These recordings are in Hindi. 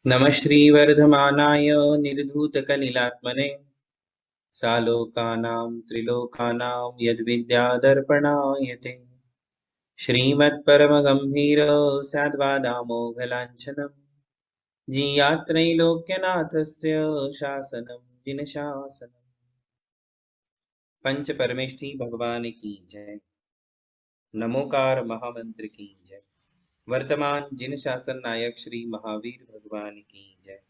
नमः श्रीवर्धमानाय निर्धूतकलिलात्मने सालोकानां त्रिलोकानां यद्विद्यादर्पणाय ते श्रीमत्परमगम्भीर साद्वादामोघलाञ्छनं जीयात्रैलोक्यनाथस्य शासनं जिनशासनं। पंच परमेष्ठी भगवान की जय। नमोकार महामंत्र की जय। वर्तमान जिन शासन नायक श्री महावीर भगवान की जय।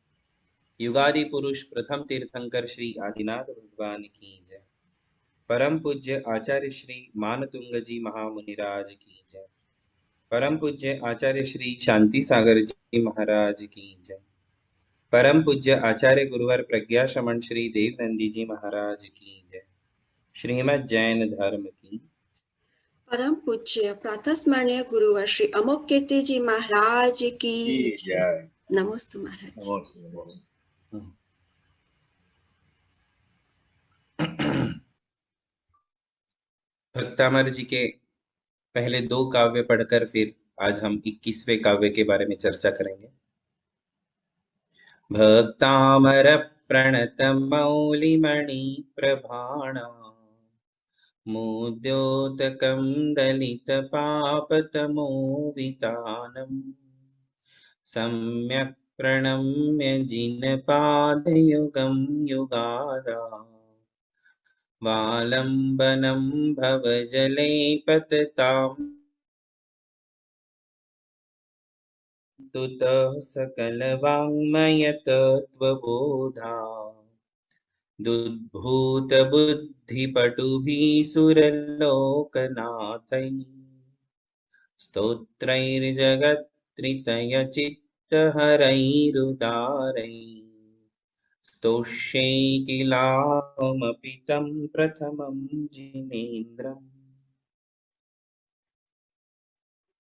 युगादि पुरुष प्रथम तीर्थंकर श्री आदिनाथ भगवान की जय। परम पूज्य आचार्य श्री मानतुंग जी महामुनिराज की जय। परम पूज्य आचार्य श्री शांति सागर जी महाराज की जय। परम पूज्य आचार्य गुरुवर प्रज्ञा श्रमण श्री देव नंदी जी महाराज की जय। श्रीमद जैन धर्म की। परम पूज्य प्रातस्मरणीय गुरुवर श्री अमोक कीर्ति जी महाराज की जय। नमोस्तु महाराज। भक्तामर जी के पहले दो काव्य पढ़कर फिर आज हम 21वें काव्य के बारे में चर्चा करेंगे। भक्तामर प्रणत मौलिमणि प्रभाणा मुद्योतकं दलित पापतमोवितानम् सम्यक् प्रणम्य जिनपादयुगं युगादा वालम्बनं भवजले पतताम् स्तुतः सकलवाङ्मयतत्त्वबोधा दुद्भूतबुद्धिपटुभिः सुरलोकनाथैः स्तोत्रैर्जगत्त्रितयचित्तहरैरुदारैः स्तोष्ये किलाहमपि तं प्रथमं जिनेन्द्रम्।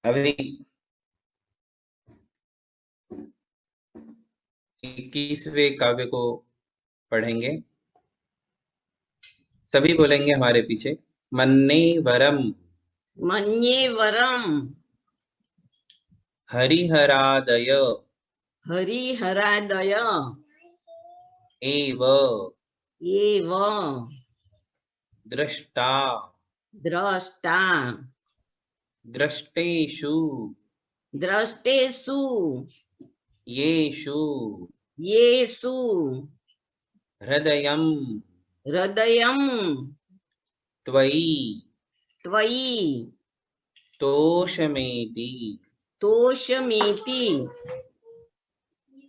अभी 21वें काव्य को पढ़ेंगे। सभी बोलेंगे हमारे पीछे। मन्ने वरम मन्ये वरम हरिहरादय हरिहरादय एव एव दृष्टा द्रष्टा दृष्टेषु द्रष्टेषु येषु येषु हृदयं हृदयं त्वयि त्वयि तोषमेति तोषमेति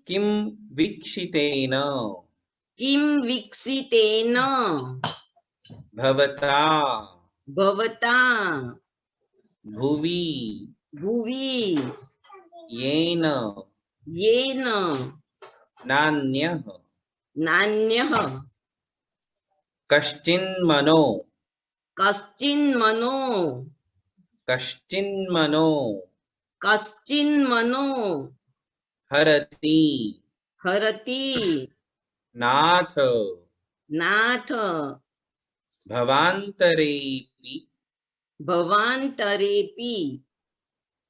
किं वीक्षितेन किं वीक्षितेन भवता भवता भुवि भुवि येन येन नान्यः नान्यः कश्चिन्मनो कश्चिन्मनो कश्चिन्मनो कश्चिन्मनो हरति हरति नाथ नाथ भवान्तरेपि। भवान्तरेपि।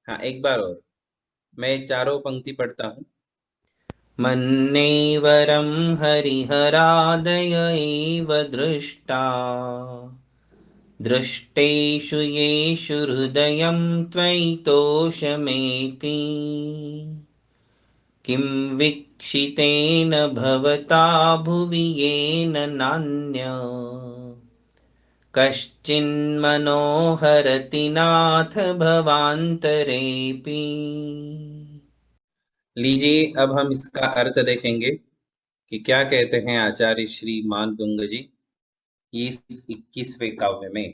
हाँ, एक बार और मैं चारों पंक्ति पढ़ता हूँ। मन्ने वरं हरिहरादय एव दृष्टा दृष्टेषु येषु हृदयं त्वयि तोषमेति किं वीक्षितेन भवता भुवि येन नान्य कश्चिन्मनो हरति नाथ भवान्तरेऽपि। लीजिए अब हम इसका अर्थ देखेंगे कि क्या कहते हैं आचार्य श्री मानतुंग जी इस 21वें काव्य में।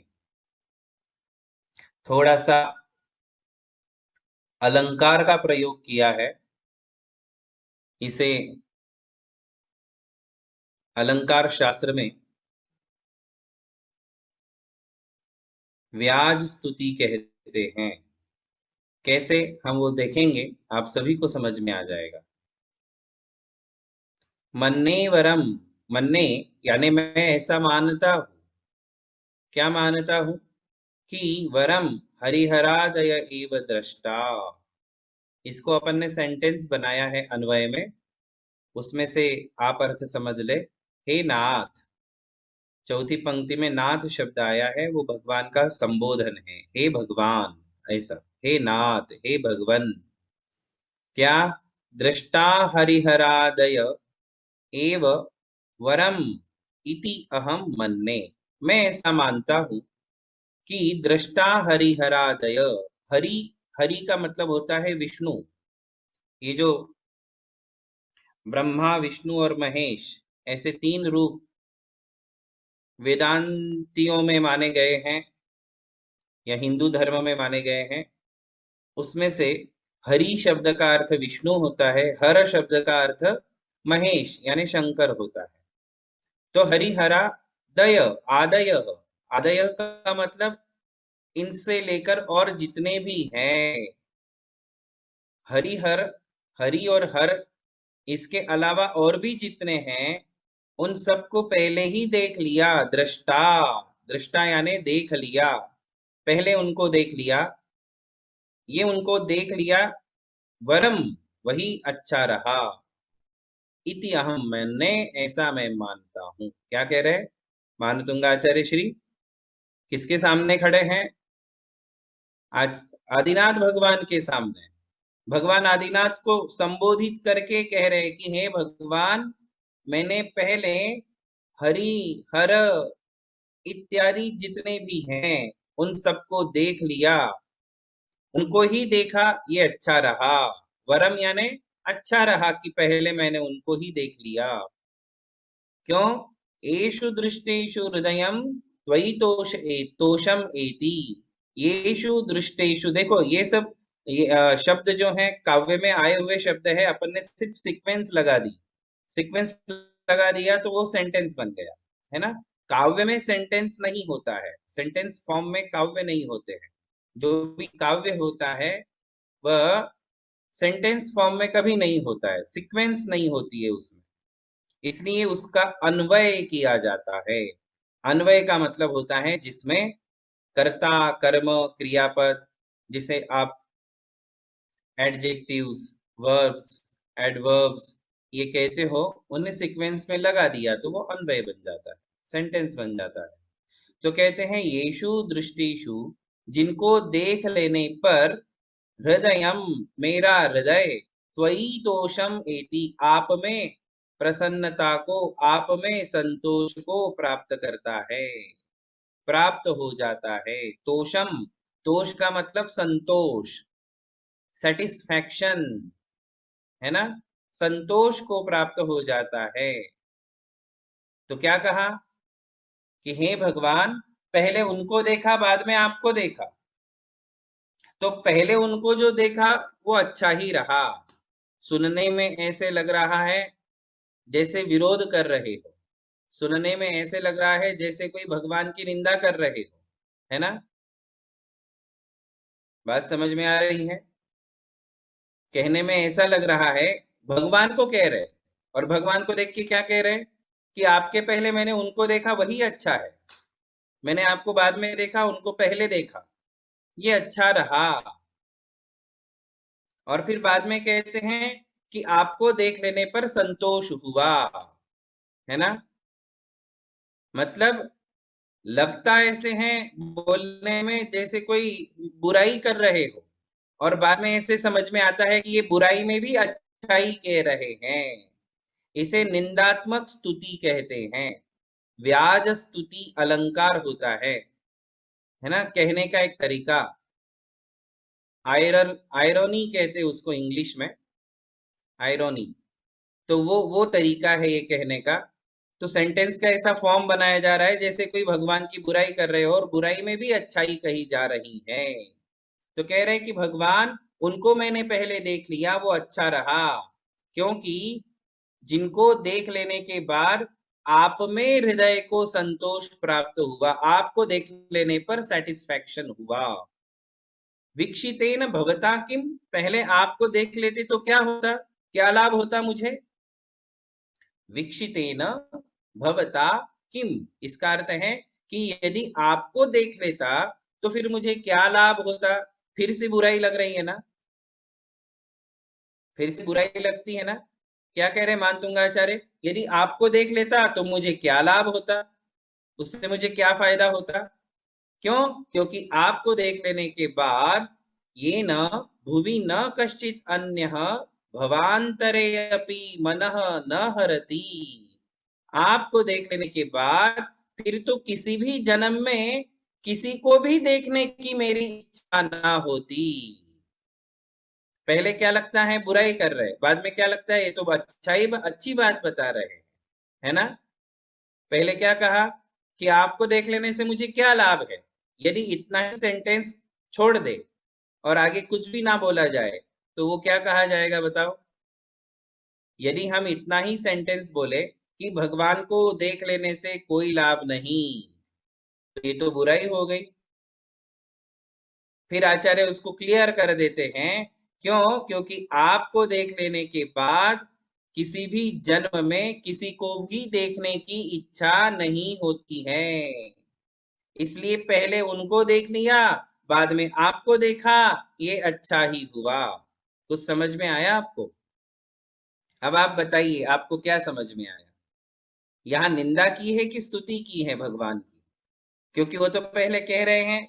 थोड़ा सा अलंकार का प्रयोग किया है। इसे अलंकार शास्त्र में व्याज स्तुति कहते हैं। कैसे हम वो देखेंगे, आप सभी को समझ में आ जाएगा। मन्ने वरम, मन्ने यानी मैं ऐसा मानता हूं। क्या मानता हूं? कि वरम हरिहरादय एव दृष्टा। इसको अपन ने सेंटेंस बनाया है अन्वय में। उसमें से आप अर्थ समझ ले। हे नाथ, चौथी पंक्ति में नाथ शब्द आया है, वो भगवान का संबोधन है। हे भगवान, ऐसा। हे नाथ, हे भगवन। क्या? दृष्टा हरिहरादय एव वरम इति अहम मन्ये। मैं ऐसा मानता हूं कि दृष्टा हरिहरादय, हरि, हरि का मतलब होता है विष्णु। ये जो ब्रह्मा, विष्णु और महेश, ऐसे तीन रूप वेदांतियों में माने गए हैं या हिंदू धर्म में माने गए हैं। उसमें से हरि शब्द का अर्थ विष्णु होता है, हर शब्द का अर्थ महेश यानी शंकर होता है। तो हरिहरा दय, आदय, आदय का मतलब इनसे लेकर और जितने भी हैं। हरिहर, हरि और हर, इसके अलावा और भी जितने हैं उन सबको पहले ही देख लिया। दृष्टा, दृष्टा यानी देख लिया, पहले उनको देख लिया। ये उनको देख लिया, वरम, वही अच्छा रहा। इति अहम, मैंने, ऐसा मैं मानता हूं। क्या कह रहे? मानतुंगाचार्य श्री किसके सामने खड़े हैं? आज आदिनाथ भगवान के सामने। भगवान आदिनाथ को संबोधित करके कह रहे कि हे भगवान, मैंने पहले हरि, हर इत्यादि जितने भी हैं उन सबको देख लिया, उनको ही देखा, ये अच्छा रहा। वरम यानी अच्छा रहा कि पहले मैंने उनको ही देख लिया। क्यों? येषु दृष्टेषु हृदयम त्वयि तोषम एति। येषु दृष्टेषु, देखो ये सब शब्द जो है काव्य में आए हुए शब्द है। अपन ने सिर्फ सीक्वेंस लगा दी, सीक्वेंस लगा दिया तो वो सेंटेंस बन गया, है ना। काव्य में सेंटेंस नहीं होता है, सेंटेंस फॉर्म में काव्य नहीं होते हैं। जो भी काव्य होता है वह सेंटेंस फॉर्म में कभी नहीं होता है, सीक्वेंस नहीं होती है उसमें, इसलिए उसका अन्वय किया जाता है। अन्वय का मतलब होता है जिसमें कर्ता, कर्म, क्रियापद, जिसे आप एडजेक्टिव्स, वर्ब्स, एडवर्ब्स ये कहते हो, उन्हें सीक्वेंस में लगा दिया तो वो अन्वय बन जाता है, सेंटेंस बन जाता है। तो कहते हैं येषु दृष्टिषु, जिनको देख लेने पर, हृदयम, मेरा हृदय, त्वयि तोषम एति, आप में प्रसन्नता को, आप में संतोष को प्राप्त करता है, प्राप्त हो जाता है। तोषम, तोष का मतलब संतोष, सेटिस्फैक्शन, है ना। संतोष को प्राप्त हो जाता है। तो क्या कहा कि हे भगवान, पहले उनको देखा, बाद में आपको देखा। तो पहले उनको जो देखा वो अच्छा ही रहा। सुनने में ऐसे लग रहा है जैसे विरोध कर रहे हो, सुनने में ऐसे लग रहा है जैसे कोई भगवान की निंदा कर रहे हो, है ना। बात समझ में आ रही है? कहने में ऐसा लग रहा है, भगवान को कह रहे, और भगवान को देख के क्या कह रहे कि आपके पहले मैंने उनको देखा वही अच्छा है, मैंने आपको बाद में देखा, उनको पहले देखा, ये अच्छा रहा। और फिर बाद में कहते हैं कि आपको देख लेने पर संतोष हुआ, है ना। मतलब लगता ऐसे हैं बोलने में जैसे कोई बुराई कर रहे हो, और बाद में ऐसे समझ में आता है कि ये बुराई में भी अच्छाई कह रहे हैं। इसे निंदात्मक स्तुति कहते हैं। व्याज स्तुति अलंकार होता है ना, कहने का एक तरीका। आयरोनी कहते हैं उसको इंग्लिश में, आयरोनी। तो वो तरीका है ये कहने का। तो सेंटेंस का ऐसा फॉर्म बनाया जा रहा है जैसे कोई भगवान की बुराई कर रहे हो और बुराई में भी अच्छाई कही जा रही है। तो कह रहे हैं कि भगवान, उनको मैंने पहले देख लिया, वो अच्छा रहा, क्योंकि जिनको देख लेने के बाद आप में हृदय को संतोष प्राप्त हुआ, आपको देख लेने पर सेटिस्फैक्शन हुआ। विक्षितेन भवता किम, पहले आपको देख लेते तो क्या होता, क्या लाभ होता मुझे। विक्षितेन भवता किम, इसका अर्थ है कि यदि आपको देख लेता तो फिर मुझे क्या लाभ होता। फिर से बुराई लग रही है ना, फिर से बुराई लगती है ना, क्या कह रहे मानतुंगाचार्य? यदि आपको देख लेता तो मुझे क्या लाभ होता, उससे मुझे क्या फायदा होता? क्यों? क्योंकि आपको देख लेने के बाद ये न भुवि न कश्चित अन्यः भवांतरे अपि मनः न हरति। आपको देख लेने के बाद फिर तो किसी भी जन्म में किसी को भी देखने की मेरी इच्छा ना होती। पहले क्या लगता है बुराई कर रहे, बाद में क्या लगता है ये तो अच्छी बात बता रहे हैं, है ना? पहले क्या कहा कि आपको देख लेने से मुझे क्या लाभ है? यदि इतना ही सेंटेंस छोड़ दे और आगे कुछ भी ना बोला जाए तो वो क्या कहा जाएगा बताओ? यदि हम इतना ही सेंटेंस बोले कि भगवान को देख लेने से कोई लाभ नहीं, तो ये तो बुराई हो गई। फिर आचार्य उसको क्लियर कर देते हैं, क्यों? क्योंकि आपको देख लेने के बाद किसी भी जन्म में किसी को भी देखने की इच्छा नहीं होती है, इसलिए पहले उनको देख लिया, बाद में आपको देखा, ये अच्छा ही हुआ। कुछ समझ में आया आपको? अब आप बताइए आपको क्या समझ में आया? यहाँ निंदा की है कि स्तुति की है भगवान की? क्योंकि वो तो पहले कह रहे हैं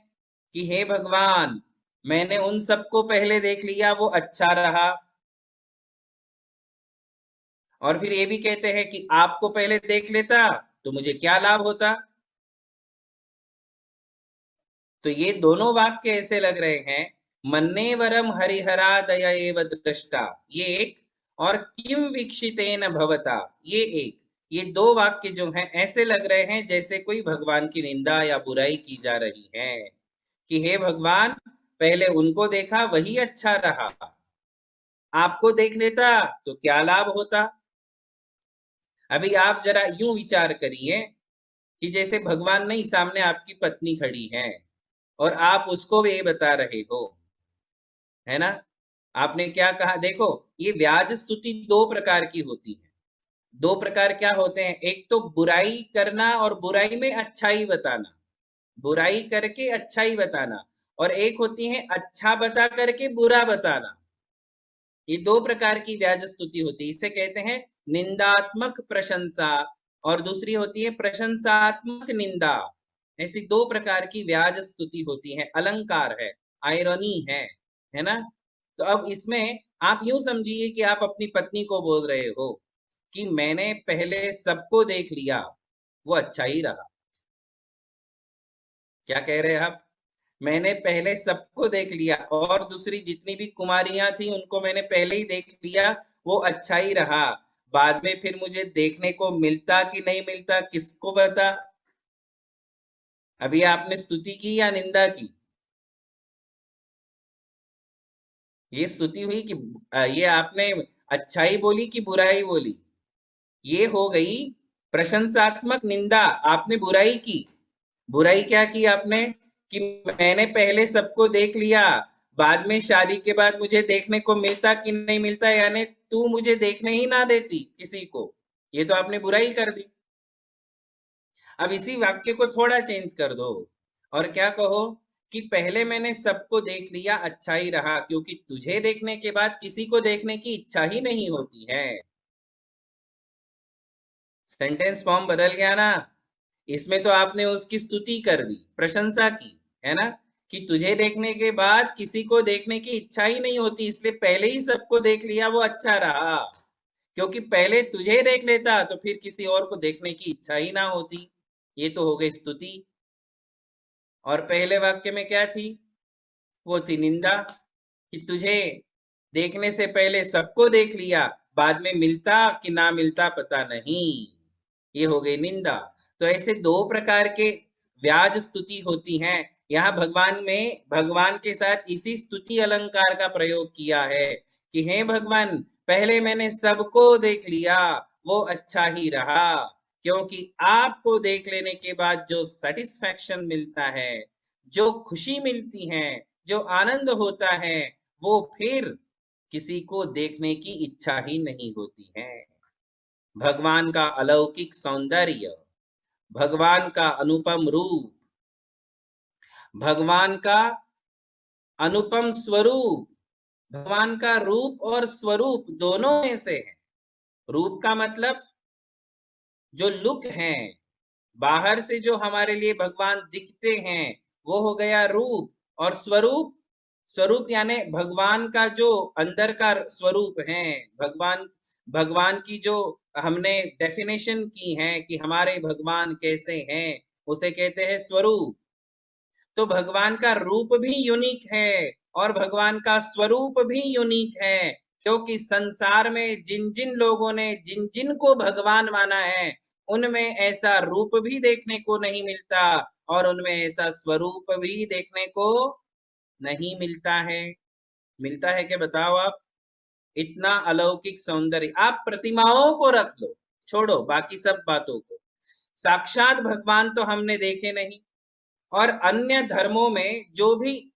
कि हे भगवान, मैंने उन सबको पहले देख लिया, वो अच्छा रहा। और फिर ये भी कहते हैं कि आपको पहले देख लेता तो मुझे क्या लाभ होता? तो ये दोनों वाक्य ऐसे लग रहे हैं, मन्ने वरम हरिहरा दया एव दृष्टा, ये एक, और किम वीक्षितेन भवता, ये एक। ये दो वाक्य जो हैं ऐसे लग रहे हैं जैसे कोई भगवान की निंदा या बुराई की जा रही है कि हे भगवान, पहले उनको देखा वही अच्छा रहा, आपको देख लेता तो क्या लाभ होता? अभी आप जरा यूं विचार करिए कि जैसे भगवान नहीं, सामने आपकी पत्नी खड़ी है और आप उसको भी ये बता रहे हो, है ना? आपने क्या कहा? देखो, ये व्याज स्तुति दो प्रकार की होती है। दो प्रकार क्या होते हैं? एक तो बुराई करना और बुराई में अच्छाई बताना, बुराई करके अच्छाई बताना, और एक होती है अच्छा बता करके बुरा बताना। ये दो प्रकार की व्याज स्तुति होती है। इसे कहते हैं निंदात्मक प्रशंसा, और दूसरी होती है प्रशंसात्मक निंदा। ऐसी दो प्रकार की व्याज स्तुति होती है, अलंकार है, आयरनी है ना? तो अब इसमें आप यूं समझिए कि आप अपनी पत्नी को बोल रहे हो कि मैंने पहले सबको देख लिया, वो अच्छा ही रहा। क्या कह रहे हैं आप? मैंने पहले सबको देख लिया और दूसरी जितनी भी कुमारियां थी उनको मैंने पहले ही देख लिया, वो अच्छा ही रहा। बाद में फिर मुझे देखने को मिलता कि नहीं मिलता, किसको पता? अभी आपने स्तुति की या निंदा की? ये स्तुति हुई कि ये आपने अच्छाई बोली कि बुराई बोली? ये हो गई प्रशंसात्मक निंदा, आपने बुराई की। बुराई क्या की आपने? कि मैंने पहले सबको देख लिया, बाद में शादी के बाद मुझे देखने को मिलता कि नहीं मिलता, यानी तू मुझे देखने ही ना देती किसी को, ये तो आपने बुराई कर दी। अब इसी वाक्य को थोड़ा चेंज कर दो और क्या कहो कि पहले मैंने सबको देख लिया, अच्छा ही रहा, क्योंकि तुझे देखने के बाद किसी को देखने की इच्छा ही नहीं होती है। सेंटेंस फॉर्म बदल गया ना? इसमें तो आपने उसकी स्तुति कर दी, प्रशंसा की, है ना? कि तुझे देखने के बाद किसी को देखने की इच्छा ही नहीं होती, इसलिए पहले ही सबको देख लिया, वो अच्छा रहा। क्योंकि पहले तुझे देख लेता तो फिर किसी और को देखने की इच्छा ही ना होती। ये तो हो गई स्तुति। और पहले वाक्य में क्या थी? वो थी निंदा, कि तुझे देखने से पहले सबको देख लिया, बाद में मिलता कि ना मिलता पता नहीं, ये हो गई निंदा। तो ऐसे दो प्रकार के व्याज स्तुति होती हैं। यहाँ भगवान में भगवान के साथ इसी स्तुति अलंकार का प्रयोग किया है कि हे भगवान, पहले मैंने सबको देख लिया, वो अच्छा ही रहा, क्योंकि आपको देख लेने के बाद जो सेटिस्फैक्शन मिलता है, जो खुशी मिलती है, जो आनंद होता है, वो फिर किसी को देखने की इच्छा ही नहीं होती है। भगवान का अलौकिक सौंदर्य, भगवान का अनुपम रूप, भगवान का अनुपम स्वरूप, भगवान का रूप और स्वरूप दोनों में से है, रूप का मतलब जो लुक है, बाहर से जो हमारे लिए भगवान दिखते हैं वो हो गया रूप। और स्वरूप, स्वरूप यानी भगवान का जो अंदर का स्वरूप है, भगवान, भगवान की जो हमने डेफिनेशन की है कि हमारे भगवान कैसे हैं, उसे कहते हैं स्वरूप। तो भगवान का रूप भी यूनिक है और भगवान का स्वरूप भी यूनिक है, क्योंकि संसार में जिन जिन लोगों ने जिन जिन को भगवान माना है उनमें ऐसा रूप भी देखने को नहीं मिलता और उनमें ऐसा स्वरूप भी देखने को नहीं मिलता है। मिलता है क्या बताओ आप? इतना अलौकिक सौंदर्य, आप प्रतिमाओं को रख लो, छोड़ो बाकी सब बातों को, साक्षात भगवान तो हमने देखे नहीं। और अन्य धर्मों में जो भी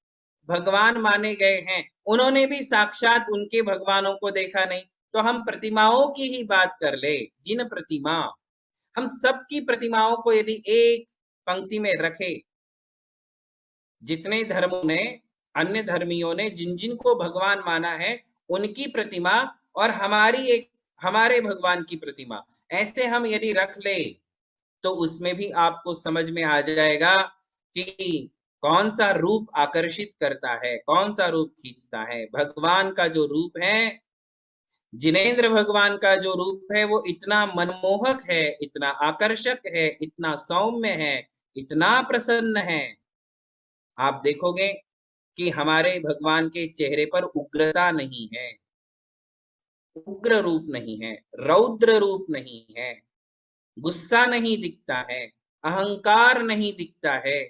भगवान माने गए हैं उन्होंने भी साक्षात उनके भगवानों को देखा नहीं। तो हम प्रतिमाओं की ही बात कर ले, जिन प्रतिमा, हम सबकी प्रतिमाओं को यदि एक पंक्ति में रखे, जितने धर्मों ने, अन्य धर्मियों ने जिन जिन को भगवान माना है उनकी प्रतिमा और हमारी एक, हमारे भगवान की प्रतिमा, ऐसे हम यदि रख ले तो उसमें भी आपको समझ में आ जाएगा कि कौन सा रूप आकर्षित करता है, कौन सा रूप खींचता है। भगवान का जो रूप है, जिनेंद्र भगवान का जो रूप है वो इतना मनमोहक है, इतना आकर्षक है, इतना सौम्य है, इतना प्रसन्न है। आप देखोगे कि हमारे भगवान के चेहरे पर उग्रता नहीं है, उग्र रूप नहीं है, रौद्र रूप नहीं है, गुस्सा नहीं दिखता है, अहंकार नहीं दिखता है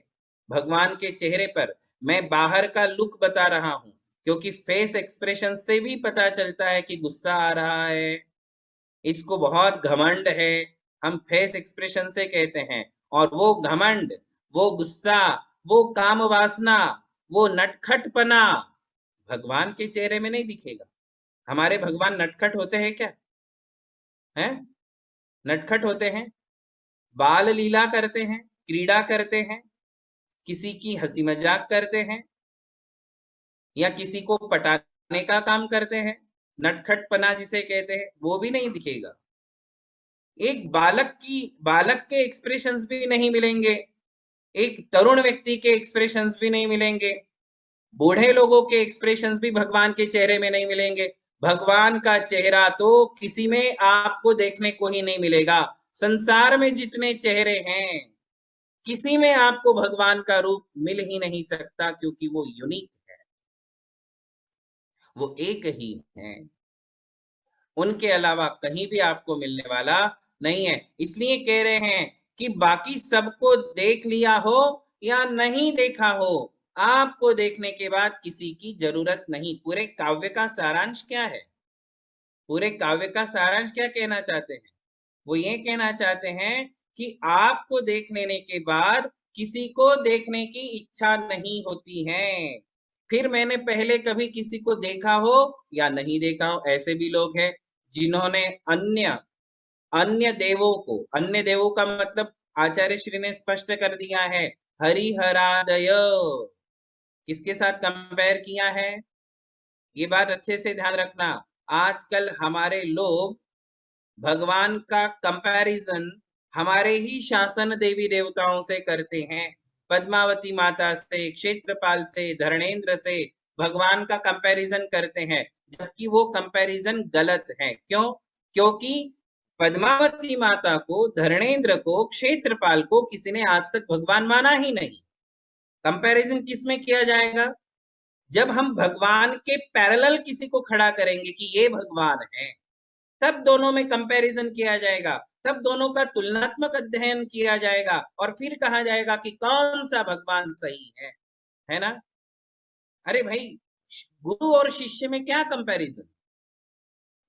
भगवान के चेहरे पर। मैं बाहर का लुक बता रहा हूं क्योंकि फेस एक्सप्रेशन से भी पता चलता है कि गुस्सा आ रहा है, इसको बहुत घमंड है, हम फेस एक्सप्रेशन से कहते हैं। और वो घमंड, वो गुस्सा, वो काम वासना, वो नटखटपना भगवान के चेहरे में नहीं दिखेगा। हमारे भगवान नटखट होते हैं क्या? हैं? नटखट होते हैं? बाल लीला करते हैं, क्रीड़ा करते हैं, किसी की हंसी मजाक करते हैं या किसी को पटाने का काम करते हैं, नटखटपना जिसे कहते हैं वो भी नहीं दिखेगा। एक बालक के एक्सप्रेशंस भी नहीं मिलेंगे, एक तरुण व्यक्ति के एक्सप्रेशंस भी नहीं मिलेंगे, बूढ़े लोगों के एक्सप्रेशंस भी भगवान के चेहरे में नहीं मिलेंगे। भगवान का चेहरा तो किसी में आपको देखने को ही नहीं मिलेगा। संसार में जितने चेहरे हैं किसी में आपको भगवान का रूप मिल ही नहीं सकता, क्योंकि वो यूनिक है, वो एक ही है, उनके अलावा कहीं भी आपको मिलने वाला नहीं है। इसलिए कह रहे हैं कि बाकी सबको देख लिया हो या नहीं देखा हो, आपको देखने के बाद किसी की जरूरत नहीं। पूरे काव्य का सारांश क्या है? पूरे काव्य का सारांश क्या कहना चाहते हैं? वो ये कहना चाहते हैं कि आपको देख लेने के बाद किसी को देखने की इच्छा नहीं होती है। फिर मैंने पहले कभी किसी को देखा हो या नहीं देखा हो, ऐसे भी लोग हैं जिन्होंने अन्य अन्य देवों को, अन्य देवों का मतलब आचार्य श्री ने स्पष्ट कर दिया है, हरिहरादय, किसके साथ कंपेयर किया है? ये बात अच्छे से ध्यान रखना। आजकल हमारे लोग भगवान का कंपैरिजन हमारे ही शासन देवी देवताओं से करते हैं, पद्मावती माता से, क्षेत्रपाल से, धरणेन्द्र से भगवान का कंपैरिजन करते हैं, जबकि वो कंपैरिजन गलत है। क्यों? क्योंकि पद्मावती माता को, धरणेन्द्र को, क्षेत्रपाल को किसी ने आज तक भगवान माना ही नहीं। कंपैरिजन किस में किया जाएगा? जब हम भगवान के पैरेलल किसी को खड़ा करेंगे कि ये भगवान है, तब दोनों में कंपैरिजन किया जाएगा, तब दोनों का तुलनात्मक अध्ययन किया जाएगा और फिर कहा जाएगा कि कौन सा भगवान सही है ना? अरे भाई, गुरु और शिष्य में क्या कंपैरिजन?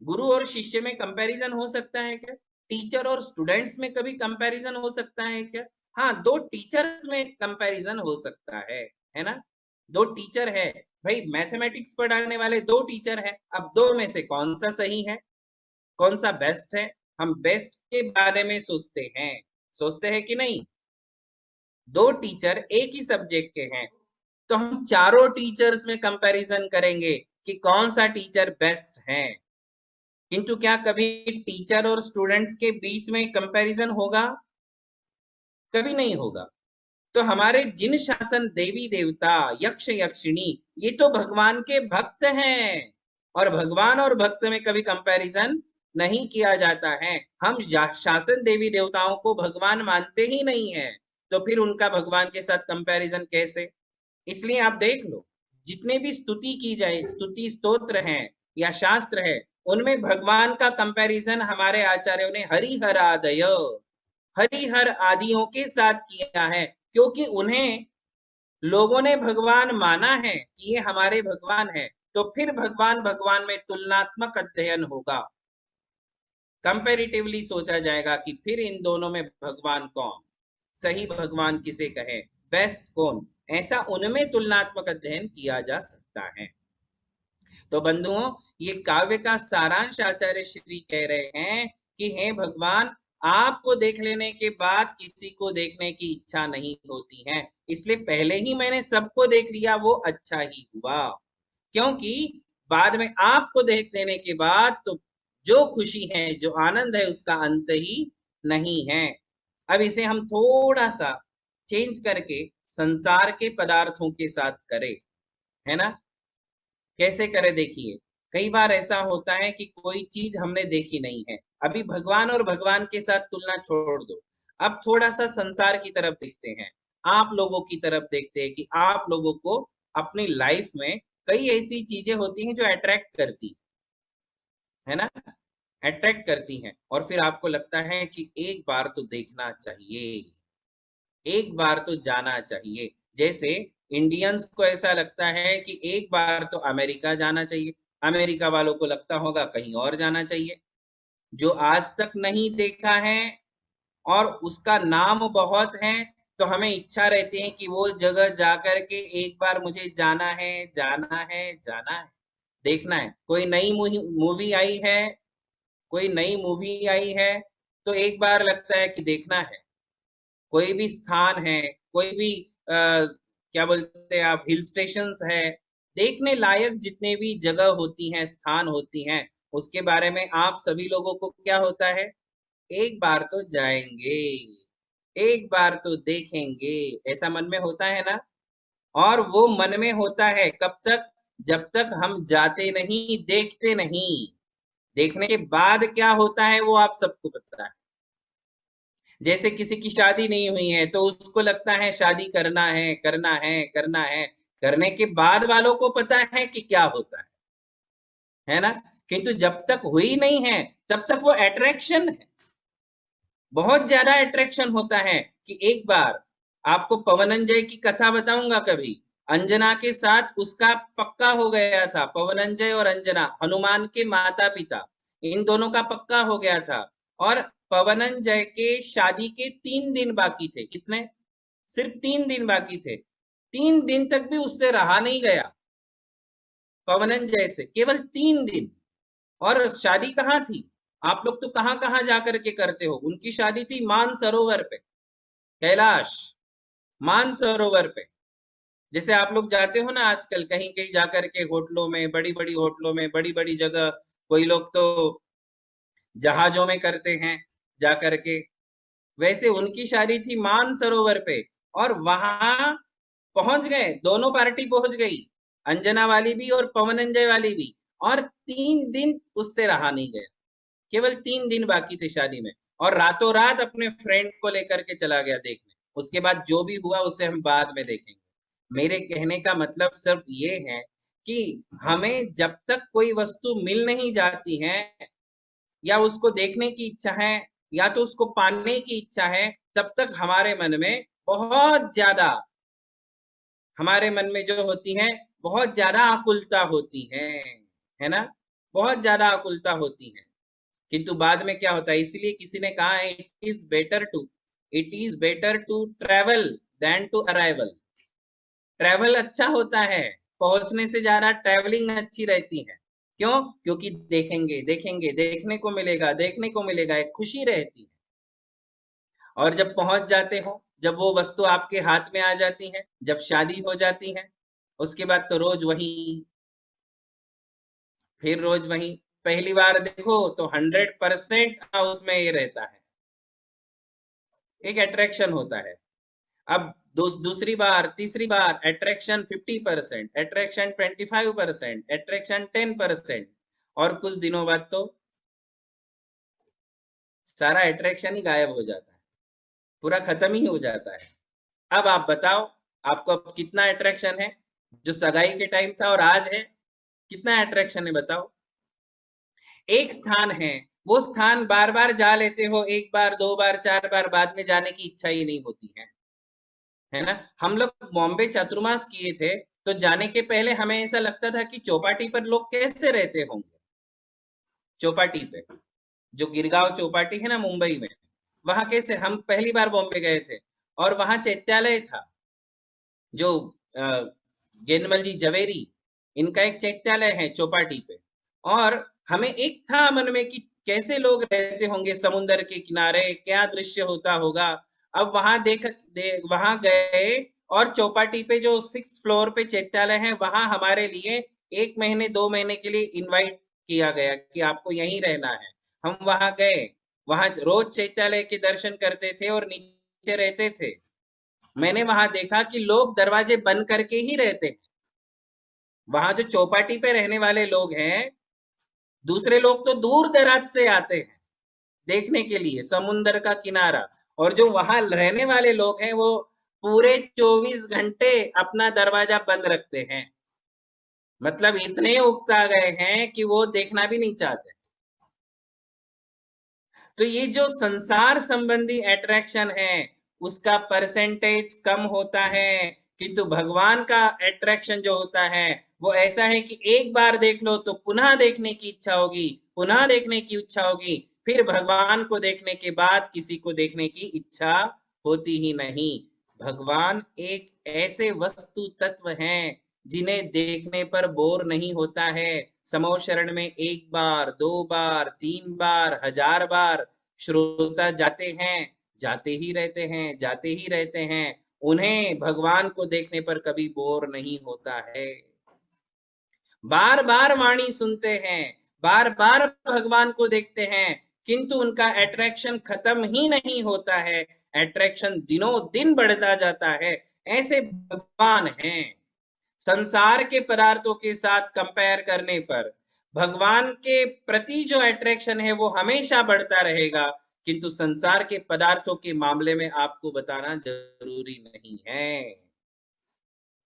गुरु और शिष्य में कंपैरिजन हो सकता है क्या? टीचर और स्टूडेंट्स में कभी कंपैरिजन हो सकता है क्या? हाँ, दो टीचर्स में कंपैरिजन हो सकता है ना? दो टीचर है भाई, मैथमेटिक्स पढ़ाने वाले दो टीचर है, अब दो में से कौन सा सही है, कौन सा बेस्ट है? हम बेस्ट के बारे में सोचते हैं कि नहीं? दो टीचर एक ही सब्जेक्ट के हैं तो हम चारों टीचर्स में कंपैरिजन करेंगे कि कौन सा टीचर बेस्ट है, किंतु क्या कभी टीचर और स्टूडेंट्स के बीच में कंपैरिजन होगा? कभी नहीं होगा। तो हमारे जिन शासन देवी देवता यक्ष यक्षिणी ये तो भगवान के भक्त हैं, और भगवान और भक्त में कभी कंपैरिजन नहीं किया जाता है। हम शासन देवी देवताओं को भगवान मानते ही नहीं है, तो फिर उनका भगवान के साथ कंपैरिजन कैसे? इसलिए आप देख लो, जितने भी स्तुति की जाए, स्तुति स्तोत्र हैं या शास्त्र है, उनमें भगवान का कंपैरिजन हमारे आचार्यों ने हरिहरादय, हरिहर आदियों के साथ किया है, क्योंकि उन्हें लोगों ने भगवान माना है कि ये हमारे भगवान है। तो फिर भगवान भगवान में तुलनात्मक अध्ययन होगा, कंपैरेटिवली सोचा जाएगा कि फिर इन दोनों में भगवान कौन, सही भगवान किसे कहे, बेस्ट कौन, ऐसा उनमें तुलनात्मक अध्ययन किया जा सकता है। तो बंधुओं, ये काव्य का सारांश आचार्य श्री कह रहे हैं कि हे भगवान, आपको देख लेने के बाद किसी को देखने की इच्छा नहीं होती है, इसलिए पहले ही मैंने सबको देख लिया, वो अच्छा ही हुआ, क्योंकि बाद में आपको देख लेने के बाद तो जो खुशी है, जो आनंद है, उसका अंत ही नहीं है। अब इसे हम थोड़ा सा चेंज करके संसार के पदार्थों के साथ करें, है ना? कैसे करे देखिए, कई बार ऐसा होता है कि कोई चीज हमने देखी नहीं है। अभी भगवान और भगवान के साथ तुलना छोड़ दो, अब थोड़ा सा संसार की तरफ देखते हैं, आप लोगों की तरफ देखते हैं कि आप लोगों को अपनी लाइफ में कई ऐसी चीजें होती हैं जो अट्रैक्ट करती है ना, अट्रैक्ट करती हैं, और फिर आपको लगता है कि एक बार तो देखना चाहिए, एक बार तो जाना चाहिए। जैसे इंडियंस को ऐसा लगता है कि एक बार तो अमेरिका जाना चाहिए, अमेरिका वालों को लगता होगा कहीं और जाना चाहिए। जो आज तक नहीं देखा है और उसका नाम बहुत है, तो हमें इच्छा रहती है कि वो जगह जाकर के एक बार मुझे जाना है, जाना है, जाना है, देखना है। कोई नई मूवी आई है, कोई नई मूवी आई है, तो एक बार लगता है कि देखना है। कोई भी स्थान है, कोई भी क्या बोलते हैं आप, हिल स्टेशंस है, देखने लायक जितने भी जगह होती हैं, स्थान होती हैं, उसके बारे में आप सभी लोगों को क्या होता है, एक बार तो जाएंगे, एक बार तो देखेंगे, ऐसा मन में होता है ना। और वो मन में होता है कब तक, जब तक हम जाते नहीं, देखते नहीं। देखने के बाद क्या होता है वो आप सबको पता है। जैसे किसी की शादी नहीं हुई है तो उसको लगता है शादी करना है, करना है, करना है, करने के बाद वालों को पता है कि क्या होता है ना। किंतु जब तक हुई नहीं है तब तक वो अट्रैक्शन है, बहुत ज्यादा अट्रैक्शन होता है कि एक बार, आपको पवनंजय की कथा बताऊंगा कभी, अंजना के साथ उसका पक्का हो गया था, पवनंजय और अंजना हनुमान के माता पिता, इन दोनों का पक्का हो गया था। और पवनंजय के शादी के 3 दिन बाकी थे, कितने, सिर्फ 3 दिन बाकी थे, 3 दिन तक भी उससे रहा नहीं गया, पवनंजय से केवल 3 दिन। और शादी कहाँ थी, आप लोग तो कहाँ कहाँ जाकर के करते हो, उनकी शादी थी मानसरोवर पे, कैलाश मानसरोवर पे। जैसे आप लोग जाते हो ना आजकल कहीं कहीं जाकर के होटलों में, बड़ी बड़ी होटलों में, बड़ी बड़ी जगह, कोई लोग तो जहाजों में करते हैं जाकर के, वैसे उनकी शादी थी मानसरोवर पे। और वहां पहुंच गए, दोनों पार्टी पहुंच गई, अंजना वाली भी और पवनंजय वाली भी, और 3 दिन उससे रहा नहीं गया, केवल 3 दिन बाकी थे शादी में, और रातों रात अपने फ्रेंड को लेकर के चला गया देखने। उसके बाद जो भी हुआ उसे हम बाद में देखेंगे। मेरे कहने का मतलब सिर्फ ये है कि हमें जब तक कोई वस्तु मिल नहीं जाती है, या उसको देखने की इच्छा है, या तो उसको पाने की इच्छा है, तब तक हमारे मन में बहुत ज्यादा, हमारे मन में जो होती है बहुत ज्यादा आकुलता होती है ना, बहुत ज्यादा आकुलता होती है। किंतु बाद में क्या होता है, इसलिए किसी ने कहा है it is better to travel than to arrival. Travel अच्छा होता है, पहुंचने से ज्यादा ट्रेवलिंग अच्छी रहती है। क्यों? क्योंकि देखेंगे देखेंगे, देखने को मिलेगा, देखने को मिलेगा, एक खुशी रहती है। और जब पहुंच जाते हो, जब वो वस्तु आपके हाथ में आ जाती है, जब शादी हो जाती है, उसके बाद तो रोज वही, फिर रोज वही, पहली बार देखो तो 100% उसमें ये रहता है, एक अट्रैक्शन होता है। अब दूसरी बार तीसरी बार अट्रैक्शन 50%, अट्रैक्शन 25%, अट्रैक्शन 10%, और कुछ दिनों बाद तो सारा अट्रैक्शन ही गायब हो जाता है, पूरा खत्म ही हो जाता है। अब आप बताओ आपको अब कितना अट्रैक्शन है, जो सगाई के टाइम था और आज है, कितना अट्रैक्शन है बताओ। एक स्थान है, वो स्थान बार बार जा लेते हो, एक बार दो बार चार बार, बाद में जाने की इच्छा ही नहीं होती है ना। हम लोग बॉम्बे चतुर्मास किए थे, तो जाने के पहले हमें ऐसा लगता था कि चौपाटी पर लोग कैसे रहते होंगे। चौपाटी पे जो गिरगांव चौपाटी है ना मुंबई में, वहां कैसे, हम पहली बार बॉम्बे गए थे और वहां चैत्यालय था, जो गेनमल जी जवेरी, इनका एक चैत्यालय है चौपाटी पे। और हमें एक था मन में कि कैसे लोग रहते होंगे समुद्र के किनारे, क्या दृश्य होता होगा। अब वहां वहां गए और चौपाटी पे जो 6th फ्लोर पे चैत्यालय है, वहां हमारे लिए 1 महीने 2 महीने के लिए इनवाइट किया गया कि आपको यहीं रहना है। हम वहां गए, वहां रोज चैत्यालय के दर्शन करते थे और नीचे रहते थे। मैंने वहां देखा कि लोग दरवाजे बंद करके ही रहते हैं। वहां जो चौपाटी पे रहने वाले लोग हैं, दूसरे लोग तो दूर दराज से आते हैं देखने के लिए समुद्र का किनारा, और जो वहां रहने वाले लोग हैं वो पूरे 24 घंटे अपना दरवाजा बंद रखते हैं। मतलब इतने उकता गए हैं कि वो देखना भी नहीं चाहते। तो ये जो संसार संबंधी अट्रैक्शन है, उसका परसेंटेज कम होता है, किंतु भगवान का अट्रैक्शन जो होता है वो ऐसा है कि एक बार देख लो तो पुनः देखने की इच्छा होगी, पुनः देखने की इच्छा होगी, फिर भगवान को देखने के बाद किसी को देखने की इच्छा होती ही नहीं। भगवान एक ऐसे वस्तु तत्व हैं जिन्हें देखने पर बोर नहीं होता है। समो शरण में 1 बार 2 बार 3 बार 1000 बार श्रोता जाते हैं, जाते ही रहते हैं, जाते ही रहते हैं। उन्हें भगवान को देखने पर कभी बोर नहीं होता है। बार बार वाणी सुनते हैं, बार बार भगवान को देखते हैं, किंतु उनका अट्रैक्शन खत्म ही नहीं होता है, अट्रैक्शन दिनों दिन बढ़ता जाता है। ऐसे भगवान हैं। संसार के पदार्थों के साथ कंपेयर करने पर भगवान के प्रति जो अट्रैक्शन है वो हमेशा बढ़ता रहेगा, किंतु संसार के पदार्थों के मामले में आपको बताना जरूरी नहीं है।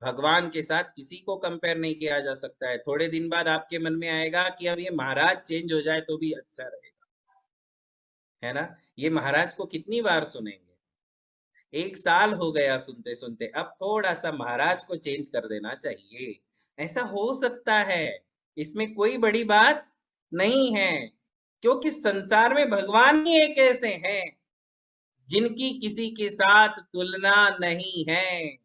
भगवान के साथ किसी को कंपेयर नहीं किया जा सकता है। थोड़े दिन बाद आपके मन में आएगा कि अब ये महाराज चेंज हो जाए तो भी अच्छा रहेगा, है ना। ये महाराज को कितनी बार सुनेंगे, 1 साल हो गया सुनते सुनते, अब थोड़ा सा महाराज को चेंज कर देना चाहिए। ऐसा हो सकता है, इसमें कोई बड़ी बात नहीं है, क्योंकि संसार में भगवान ही एक ऐसे हैं जिनकी किसी के साथ तुलना नहीं है।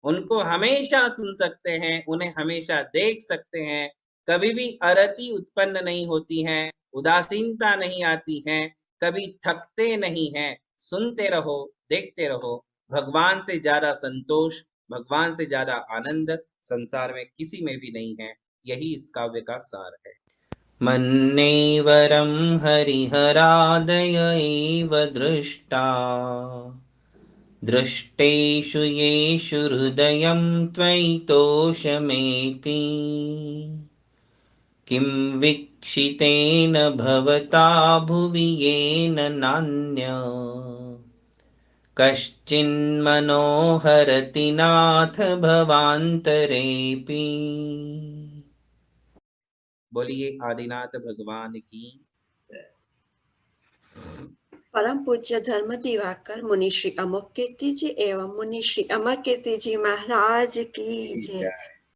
उनको हमेशा सुन सकते हैं, उन्हें हमेशा देख सकते हैं, कभी भी अरति उत्पन्न नहीं होती है, उदासीनता नहीं आती है, कभी थकते नहीं है। सुनते रहो, देखते रहो। भगवान से ज्यादा संतोष, भगवान से ज्यादा आनंद संसार में किसी में भी नहीं है। यही इस काव्य का सार है। मन्नेवरं हरिहरादय एव दृष्टा, दृष्टेषु येषु हृदयं त्वयि तोषमेति। किं वीक्षितेन भवता भुवि येन नान्य, कश्चिन्मनोहरति नाथ भवान्तरेऽपि। बोलिए आदिनाथ भगवान की। परम पूज्य धर्म दिवाकर मुनि श्री अमोघ कीर्ति जी एवं मुनि श्री अमर कीर्ति जी महाराज की जय।